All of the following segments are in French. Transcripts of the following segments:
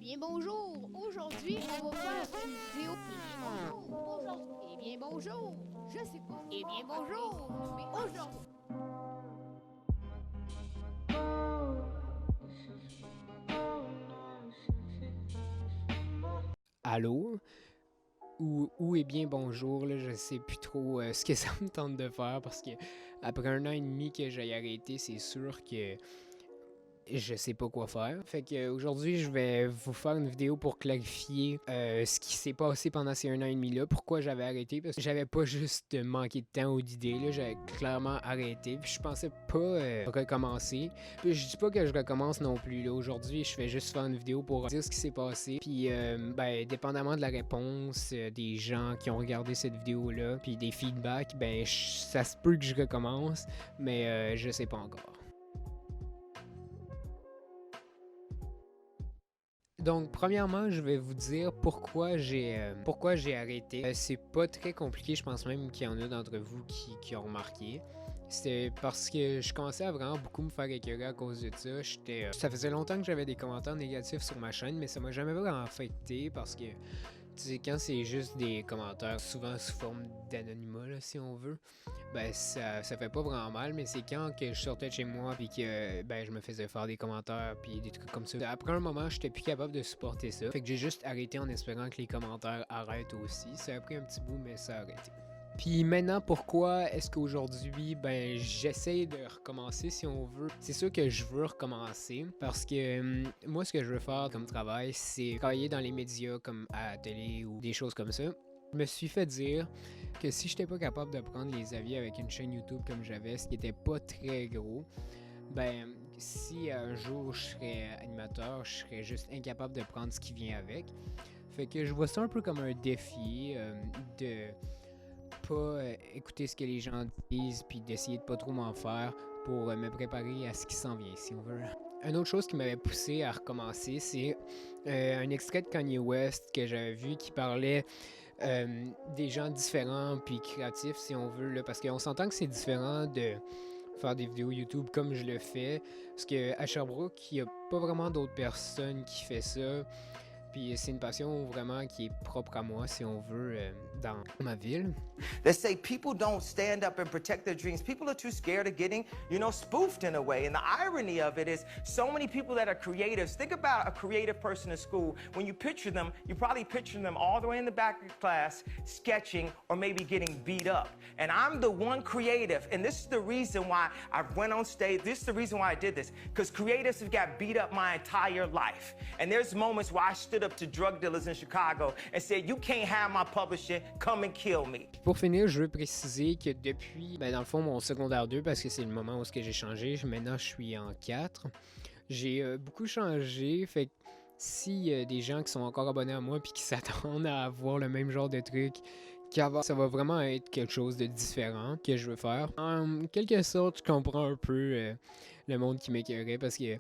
bien bonjour! Aujourd'hui, on va faire une vidéo. Bonjour! Aujourd'hui, bonjour! Je sais pas. Bonjour! Mais aujourd'hui. Allô? Ou eh bien bonjour, là, je sais plus trop ce que ça me tente de faire parce que après 1 an et demi que j'ai arrêté, c'est sûr que je sais pas quoi faire. Fait que aujourd'hui, je vais vous faire une vidéo pour clarifier ce qui s'est passé pendant ces 1 an et demi-là, pourquoi j'avais arrêté, parce que j'avais pas juste manqué de temps ou d'idées, là, j'avais clairement arrêté, puis je pensais pas recommencer. Puis je dis pas que je recommence non plus, là. Aujourd'hui, je fais juste faire une vidéo pour dire ce qui s'est passé, puis ben, dépendamment de la réponse des gens qui ont regardé cette vidéo-là, puis des feedbacks, ben, ça se peut que je recommence, mais je sais pas encore. Donc, premièrement, je vais vous dire pourquoi j'ai arrêté. C'est pas très compliqué, je pense même qu'il y en a d'entre vous qui ont remarqué. C'est parce que je commençais à vraiment beaucoup me faire écœurer à cause de ça. Ça faisait longtemps que j'avais des commentaires négatifs sur ma chaîne, mais ça m'a jamais vraiment affecté parce que tu sais, quand c'est juste des commentaires, souvent sous forme d'anonymat, là, si on veut, ben ça fait pas vraiment mal, mais c'est quand que je sortais de chez moi puis que ben je me faisais faire des commentaires puis des trucs comme ça. Après un moment, j'étais plus capable de supporter ça. Fait que j'ai juste arrêté en espérant que les commentaires arrêtent aussi. Ça a pris un petit bout, mais ça a arrêté. Puis maintenant, pourquoi est-ce qu'aujourd'hui, ben, j'essaie de recommencer si on veut? C'est sûr que je veux recommencer parce que moi, ce que je veux faire comme travail, c'est travailler dans les médias comme à la télé ou des choses comme ça. Je me suis fait dire que si j'étais pas capable de prendre les avis avec une chaîne YouTube comme j'avais, ce qui était pas très gros, ben, si un jour je serais animateur, je serais juste incapable de prendre ce qui vient avec. Fait que je vois ça un peu comme un défi de pas écouter ce que les gens disent puis d'essayer de pas trop m'en faire pour me préparer à ce qui s'en vient, si on veut. Une autre chose qui m'avait poussé à recommencer, c'est un extrait de Kanye West que j'avais vu qui parlait des gens différents puis créatifs, si on veut, là, parce qu'on s'entend que c'est différent de faire des vidéos YouTube comme je le fais, parce qu'à Sherbrooke, il n'y a pas vraiment d'autres personnes qui font ça. Puis c'est une passion vraiment qui est propre à moi, si on veut, dans ma ville. They say people don't stand up and protect their dreams. People are too scared of getting, spoofed in a way. And the irony of it is so many people that are creatives. Think about a creative person in school. When you picture them, you probably picture them all the way in the back of class, sketching or maybe getting beat up. And I'm the one creative. And this is the reason why I went on stage. This is the reason why I did this. Because creatives have got beat up my entire life. And there's moments where I stood up to drug dealers in Chicago and said, you can't have my publishing, come and kill me. Pour finir, je veux préciser que depuis, ben dans le fond, mon secondaire 2, parce que c'est le moment où j'ai changé, maintenant je suis en 4, j'ai beaucoup changé, fait que s'il y a des gens qui sont encore abonnés à moi puis qui s'attendent à avoir le même genre de truc qu'avant, ça va vraiment être quelque chose de différent que je veux faire. En quelque sorte, je comprends un peu le monde qui m'écœurait parce que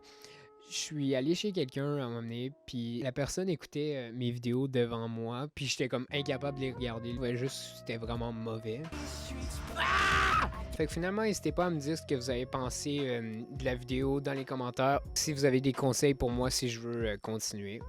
je suis allé chez quelqu'un à un moment donné, puis la personne écoutait mes vidéos devant moi, puis j'étais comme incapable de les regarder. C'était vraiment mauvais. Fait que finalement, n'hésitez pas à me dire ce que vous avez pensé de la vidéo dans les commentaires. Si vous avez des conseils pour moi si je veux continuer.